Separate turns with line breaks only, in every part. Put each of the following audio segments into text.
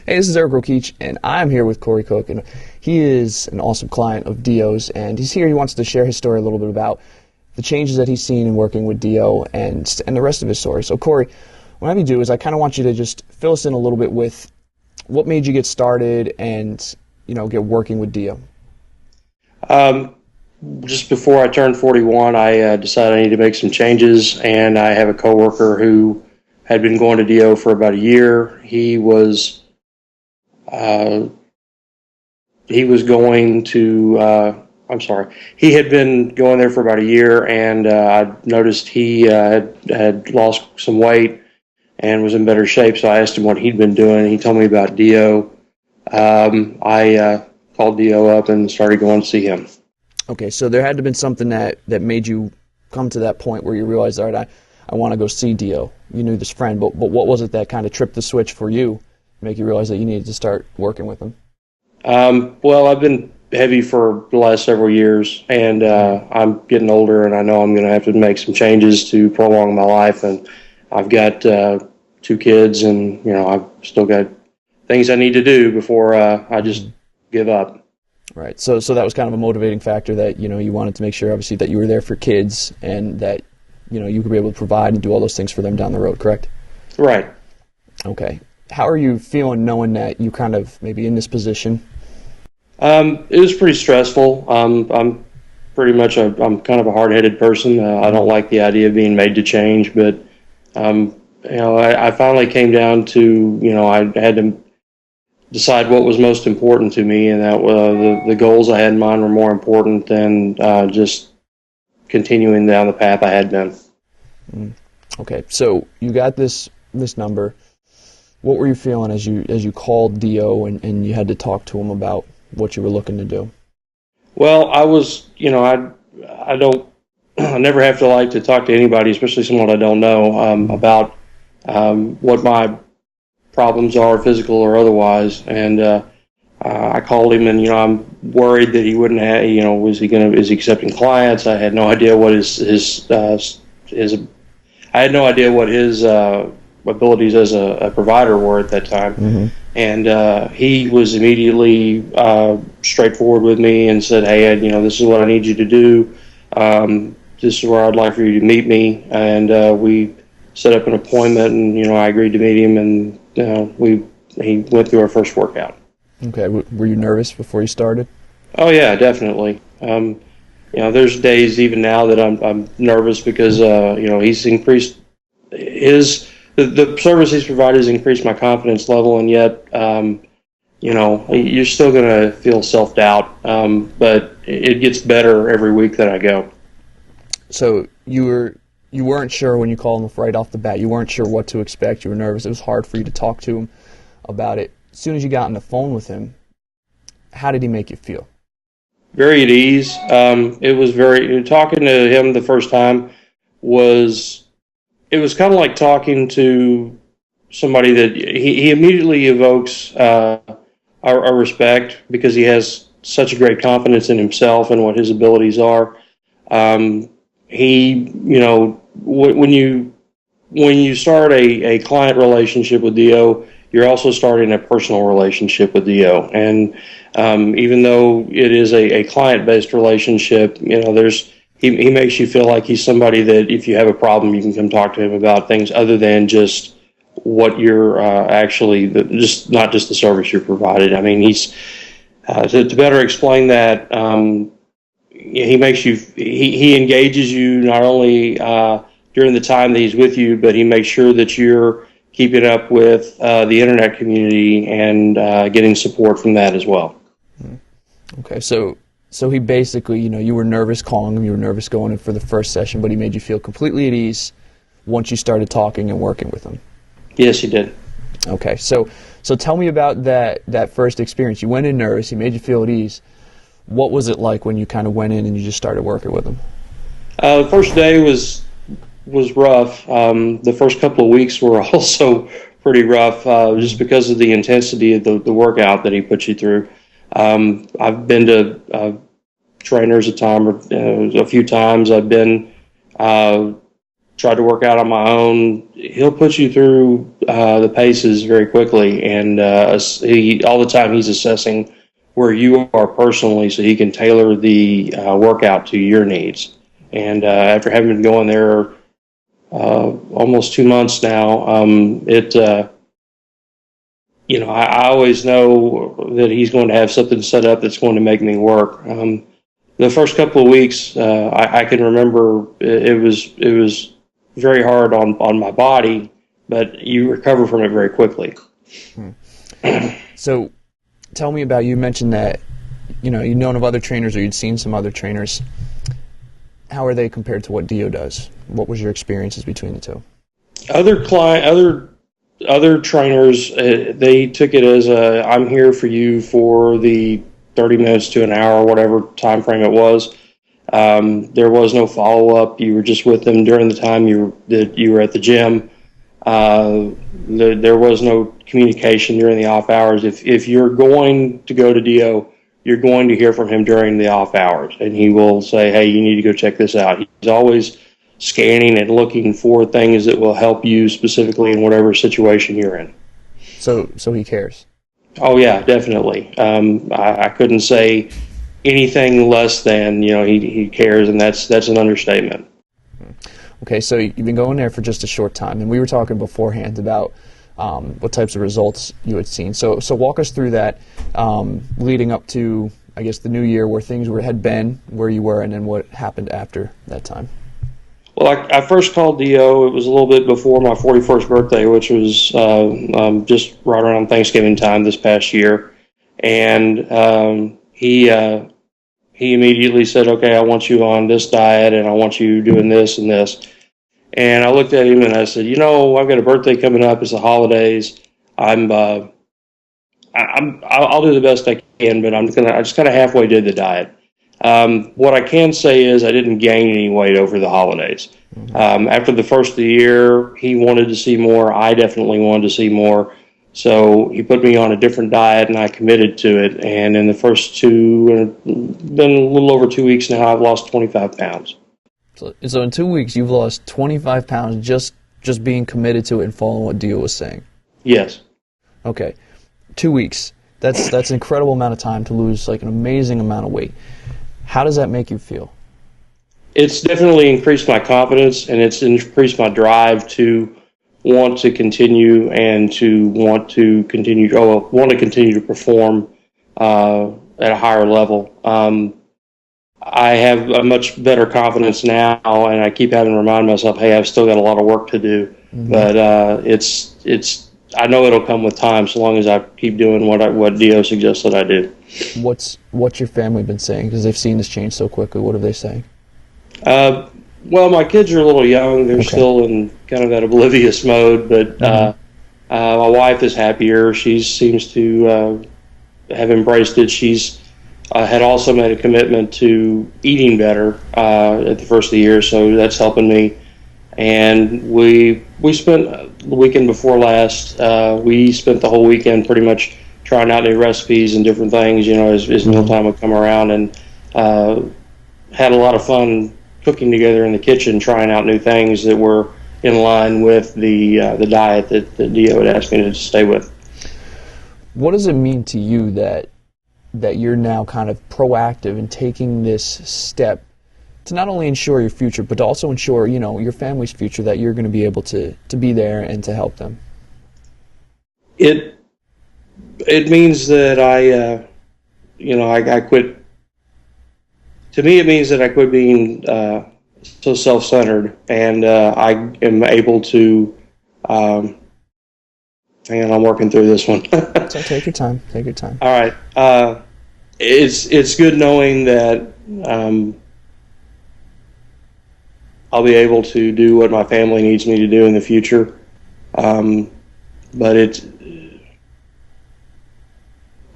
Hey, this is Eric Rokeach, and I'm here with Corey Cook, and he is an awesome client of Dio's, and he's here. He wants to share his story a little bit about the changes that he's seen in working with Dio and the rest of his story. So, Corey, what I have you do is I kind of want you to just fill us in a little bit with what made you get started and, get working with Dio.
Just before I turned 41, I decided I needed to make some changes, and I have a coworker who had been going to Dio for about a year. He was going to, he had been going there for about a year, and I noticed he had lost some weight and was in better shape, so I asked him what he'd been doing. He told me about Dio. I called Dio up and started going to see him.
Okay, so there had to have been something that made you come to that point where you realized, all right, I want to go see Dio. You knew this friend, but what was it that kind of tripped the switch for you to make you realize that you needed to start working with him?
Well, I've been heavy for the last several years, and I'm getting older, and I know I'm going to have to make some changes to prolong my life, and I've got 2 kids, and I've still got things I need to do before I just give up.
Right. So that was kind of a motivating factor that you wanted to make sure, obviously, that you were there for kids and that you could be able to provide and do all those things for them down the road. Correct?
Right.
Okay. How are you feeling knowing that you kind of maybe in this position?
It was pretty stressful. I'm kind of a hard-headed person. I don't like the idea of being made to change, but I finally came down to I had to decide what was most important to me, and that the goals I had in mind were more important than just continuing down the path I had been.
Okay, so you got this number. What were you feeling as you called Dio and you had to talk to him about what you were looking to do?
Well, I was, I never have to like to talk to anybody, especially someone I don't know, about what my problems are, physical or otherwise. And I called him, and I'm worried that he wouldn't have. Is he accepting clients? I had no idea what his I had no idea what his abilities as a provider were at that time. Mm-hmm. And he was immediately straightforward with me and said, "Hey, this is what I need you to do. This is where I'd like for you to meet me." And we set up an appointment, and I agreed to meet him, and he went through our first workout.
Okay. Were you nervous before you started?
Oh yeah, definitely. There's days even now that I'm nervous because he's increased the service he's provided has increased my confidence level, and yet you're still going to feel self-doubt, but it gets better every week that I go.
So you weren't sure when you called him right off the bat. You weren't sure what to expect. You were nervous. It was hard for you to talk to him about it. As soon as you got on the phone with him, how did he make you feel?
Very at ease. Talking to him the first time was kind of like talking to somebody that he immediately evokes our respect because he has such a great confidence in himself and what his abilities are. When you start a client relationship with Dio, you're also starting a personal relationship with Dio. And even though it is a client-based relationship, he makes you feel like he's somebody that if you have a problem, you can come talk to him about things other than just what you're not just the service you're provided. I mean, he's to better explain that. He engages you not only during the time that he's with you, but he makes sure that you're keeping up with the internet community and getting support from that as well.
Okay, so he basically, you were nervous calling him, you were nervous going in for the first session, but he made you feel completely at ease once you started talking and working with him.
Yes, he did.
Okay, so tell me about that first experience. You went in nervous, he made you feel at ease. What was it like when you kind of went in and you just started working with him?
The first day was rough. The first couple of weeks were also pretty rough just because of the intensity of the workout that he puts you through. I've been to trainers a few times. I've been tried to work out on my own, he'll put you through the paces very quickly. And all the time he's assessing where you are personally so he can tailor the workout to your needs. And after having been going there almost 2 months now, I always know that he's going to have something set up that's going to make me work. The first couple of weeks, I can remember it was very hard on my body, but you recover from it very quickly.
So tell me about, you mentioned that, you'd known of other trainers or you'd seen some other trainers. How are they compared to what Dio does? What was your experiences between the two?
Other trainers, they took it as I'm here for you for the 30 minutes to an hour, whatever time frame it was. There was no follow-up. You were just with them during the time you were at the gym. There was no communication during the off hours. If you're going to go to Dio, you're going to hear from him during the off hours, and he will say, hey, you need to go check this out. He's always scanning and looking for things that will help you specifically in whatever situation you're in.
So he cares.
Oh yeah, definitely. I couldn't say anything less than he cares, and that's an understatement.
Okay, so you've been going there for just a short time, and we were talking beforehand about what types of results you had seen. So walk us through that, leading up to, I guess, the new year, where things had been, where you were, and then what happened after that time.
Well, I first called Dio. It was a little bit before my 41st birthday, which was just right around Thanksgiving time this past year. And he immediately said, okay, I want you on this diet, and I want you doing this and this. And I looked at him and I said, I've got a birthday coming up. It's the holidays. I'll do the best I can, but I just kind of halfway did the diet. What I can say is I didn't gain any weight over the holidays. After the first of the year, he wanted to see more. I definitely wanted to see more. So he put me on a different diet, and I committed to it. And in the first been a little over 2 weeks now, I've lost 25 pounds.
So in 2 weeks, you've lost 25 pounds just being committed to it and following what Dio was saying?
Yes.
Okay. 2 weeks. That's an incredible amount of time to lose like an amazing amount of weight. How does that make you feel?
It's definitely increased my confidence, and it's increased my drive to want to continue and to want to continue to perform at a higher level. I have a much better confidence now, and I keep having to remind myself, hey, I've still got a lot of work to do. Mm-hmm. But I know it'll come with time, so long as I keep doing what Dio suggests that I do.
What's your family been saying? Because they've seen this change so quickly. What are they saying?
Well, my kids are a little young. They're still in kind of that oblivious mode, but my wife is happier. She seems to have embraced it. She's had also made a commitment to eating better at the first of the year, so that's helping me. And we spent the weekend before last, we spent the whole weekend pretty much trying out new recipes and different things, as mealtime would come around, and had a lot of fun cooking together in the kitchen, trying out new things that were in line with the diet that Dio had asked me to stay with.
What does it mean to you that you're now kind of proactive in taking this step to not only ensure your future, but to also ensure, your family's future, that you're going to be able to be there and to help them?
It means that I quit. To me, it means that I quit being so self-centered, and I am able to. Hang on, I'm working through this one.
So take your time. Take your time.
All right. It's good knowing that I'll be able to do what my family needs me to do in the future. But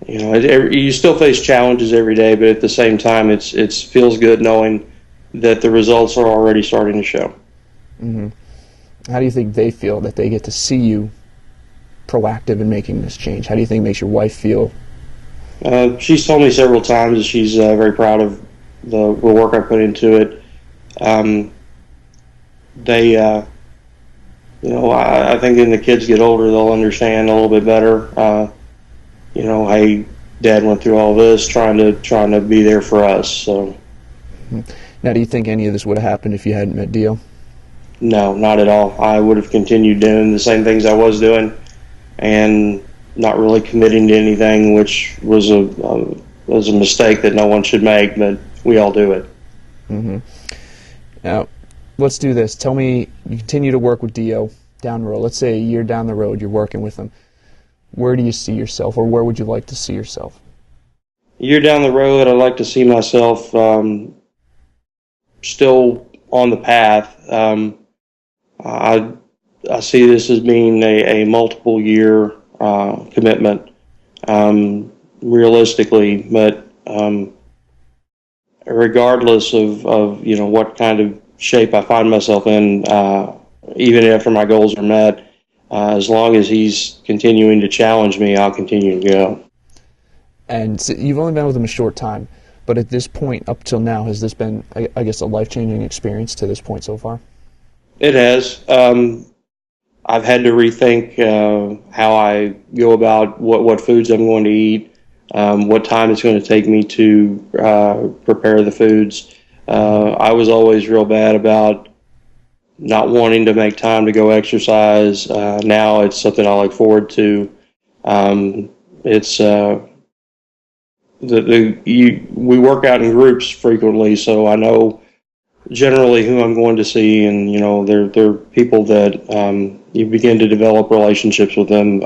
you still face challenges every day, but at the same time, it feels good knowing that the results are already starting to show.
Mm-hmm. How do you think they feel that they get to see you proactive in making this change? How do you think it makes your wife feel?
She's told me several times that she's very proud of the work I put into it. they, I think when the kids get older, they'll understand a little bit better. Hey, Dad went through all this trying to be there for us. So,
now, do you think any of this would have happened if you hadn't met Dio?
no, not at all. I would have continued doing the same things I was doing, and not really committing to anything, which was a mistake that no one should make, but we all do it.
Mm-hmm. Now, let's do this. Tell me, you continue to work with Dio down the road. Let's say a year down the road, you're working with him. Where do you see yourself, or where would you like to see yourself?
A year down the road, I'd like to see myself still on the path. I see this as being a multiple year commitment, realistically, but regardless of what kind of shape I find myself in, even after my goals are met, as long as he's continuing to challenge me, I'll continue to go.
And so you've only been with him a short time, but at this point, up till now, has this been, I guess, a life-changing experience to this point so far?
It has. I've had to rethink how I go about what foods I'm going to eat, what time it's going to take me to prepare the foods. I was always real bad about not wanting to make time to go exercise. Now it's something I look forward to. It's we work out in groups frequently, so I know generally who I'm going to see, and they're people that you begin to develop relationships with them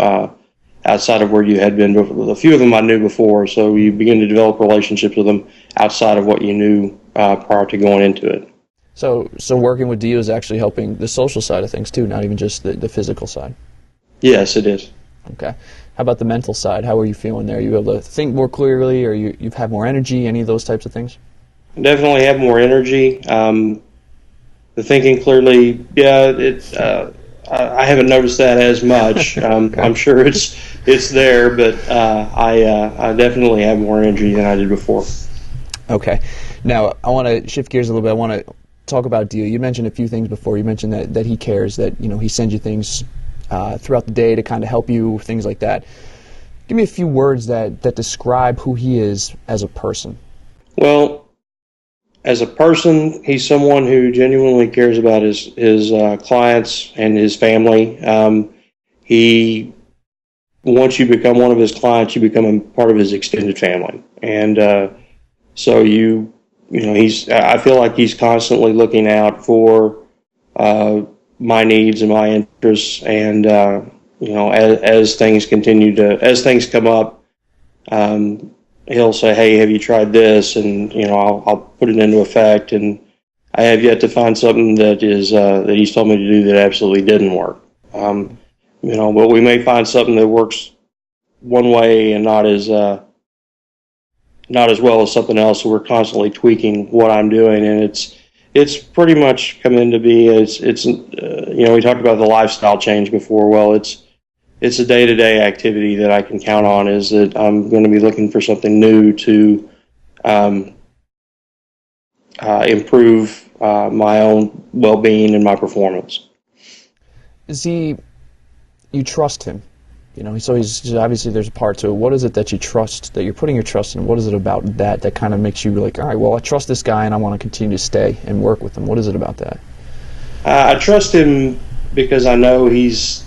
outside of where you had been before. A few of them I knew before, so you begin to develop relationships with them outside of what you knew prior to going into it.
So working with Dio is actually helping the social side of things too, not even just the physical side.
Yes, it is.
Okay. How about the mental side? How are you feeling there? Are you able to think more clearly, or you've had more energy, any of those types of things?
Definitely have more energy. The thinking clearly, yeah, I haven't noticed that as much.
Okay.
I'm sure it's there, but I definitely have more energy than I did before.
Okay. Now, I want to shift gears a little bit. I want to talk about Dio. You mentioned a few things before. You mentioned that he cares, that he sends you things throughout the day to kind of help you, things like that. Give me a few words that describe who he is as a person.
Well, as a person, he's someone who genuinely cares about his clients and his family. Once you become one of his clients, you become a part of his extended family, and so I feel like he's constantly looking out for my needs and my interests, and as things come up, he'll say, "Hey, have you tried this?" And I'll put it into effect. And I have yet to find something that he's told me to do that absolutely didn't work. But we may find something that works one way and not as well as something else. So we're constantly tweaking what I'm doing, and it's pretty much come into be. We talked about the lifestyle change before. Well, it's a day-to-day activity that I can count on, is that I'm going to be looking for something new to improve my own well-being and my performance.
You trust him, so he's obviously, there's a part to it. What is it that you trust, that you're putting your trust in? What is it about that kind of makes you like, all right, well, I trust this guy and I want to continue to stay and work with him? What is it about that?
I trust him because I know he's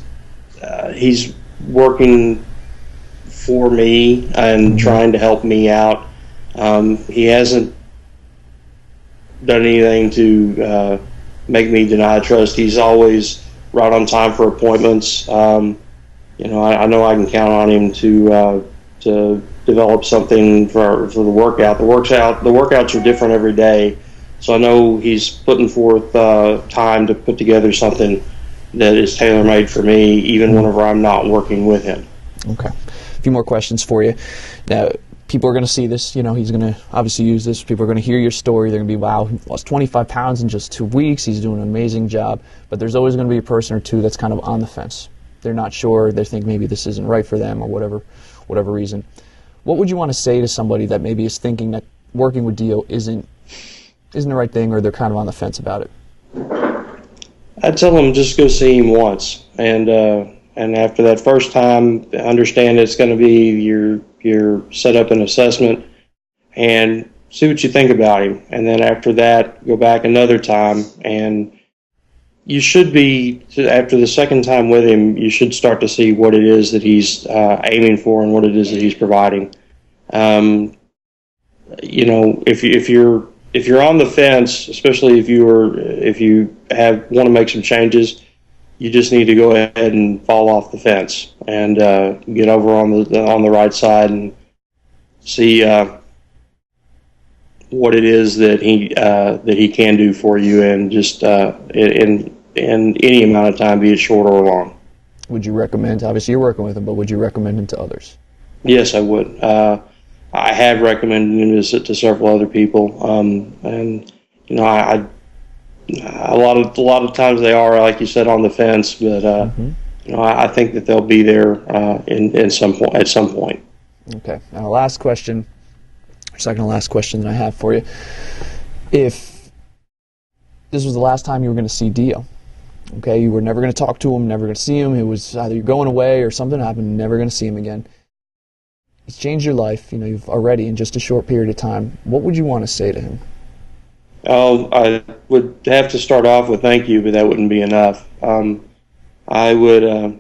working for me and trying to help me out. He hasn't done anything to make me deny trust. He's always right on time for appointments. I know I can count on him to develop something for the workout. The workouts are different every day, so I know he's putting forth time to put together something that is tailor-made for me, even whenever I'm not working with him.
Okay. A few more questions for you. Now, people are going to see this. He's going to obviously use this. People are going to hear your story. They're going to be, wow, he lost 25 pounds in just 2 weeks. He's doing an amazing job. But there's always going to be a person or two that's kind of on the fence. They're not sure. They think maybe this isn't right for them, or whatever reason. What would you want to say to somebody that maybe is thinking that working with Dio isn't the right thing, or they're kind of on the fence about it?
I'd tell him just go see him once, and after that first time, understand it's going to be your set up an assessment and see what you think about him. And then after that, go back another time, and you should be, after the second time with him, you should start to see what it is that he's aiming for and what it is that he's providing. If you're on the fence, especially if you want to make some changes, you just need to go ahead and fall off the fence and get over on the right side and see what it is that he can do for you, and just in any amount of time, be it short or long.
Would you recommend? Obviously, you're working with him, but would you recommend him to others?
Yes, I would. I have recommended him to several other people, and I a lot of times they are, like you said, on the fence, but I think that they'll be there at some point.
Okay. Now, last question, second to last question that I have for you: if this was the last time you were going to see Dio, okay, you were never going to talk to him, never going to see him. It was either you're going away or something happened, never going to see him again. He's changed your life, you've already in just a short period of time. What would you want to say to him?
Oh, I would have to start off with thank you, but that wouldn't be enough. I would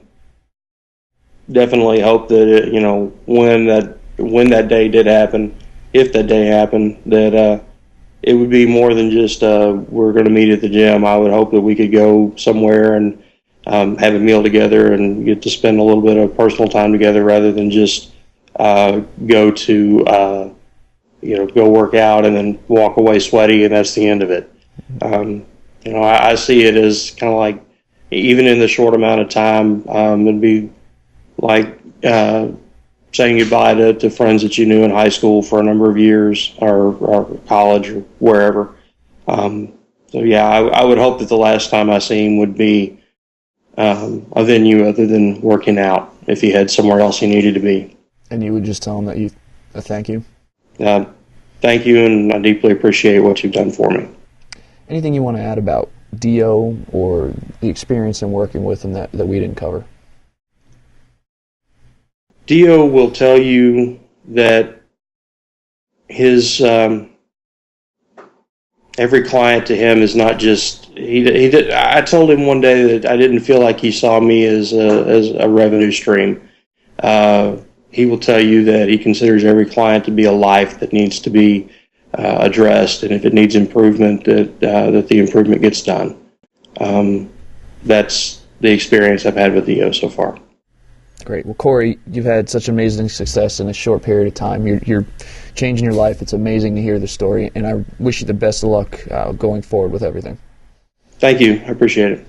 definitely hope that when that day did happen, if that day happened, that it would be more than just we're going to meet at the gym. I would hope that we could go somewhere and have a meal together and get to spend a little bit of personal time together, rather than just go work out and then walk away sweaty and that's the end of it. I see it as kind of like, even in the short amount of time, it'd be like saying goodbye to friends that you knew in high school for a number of years, or college, or wherever. I would hope that the last time I see him would be a venue other than working out, if he had somewhere else he needed to be.
And you would just tell him that thank you?
Thank you, and I deeply appreciate what you've done for me.
Anything you want to add about Dio or the experience in working with him that we didn't cover?
Dio will tell you that his every client to him is not just he did. I told him one day that I didn't feel like he saw me as a revenue stream. He will tell you that he considers every client to be a life that needs to be addressed, and if it needs improvement, that the improvement gets done. That's the experience I've had with Dio so far.
Great. Well, Corey, you've had such amazing success in a short period of time. You're changing your life. It's amazing to hear the story, and I wish you the best of luck going forward with everything.
Thank you. I appreciate it.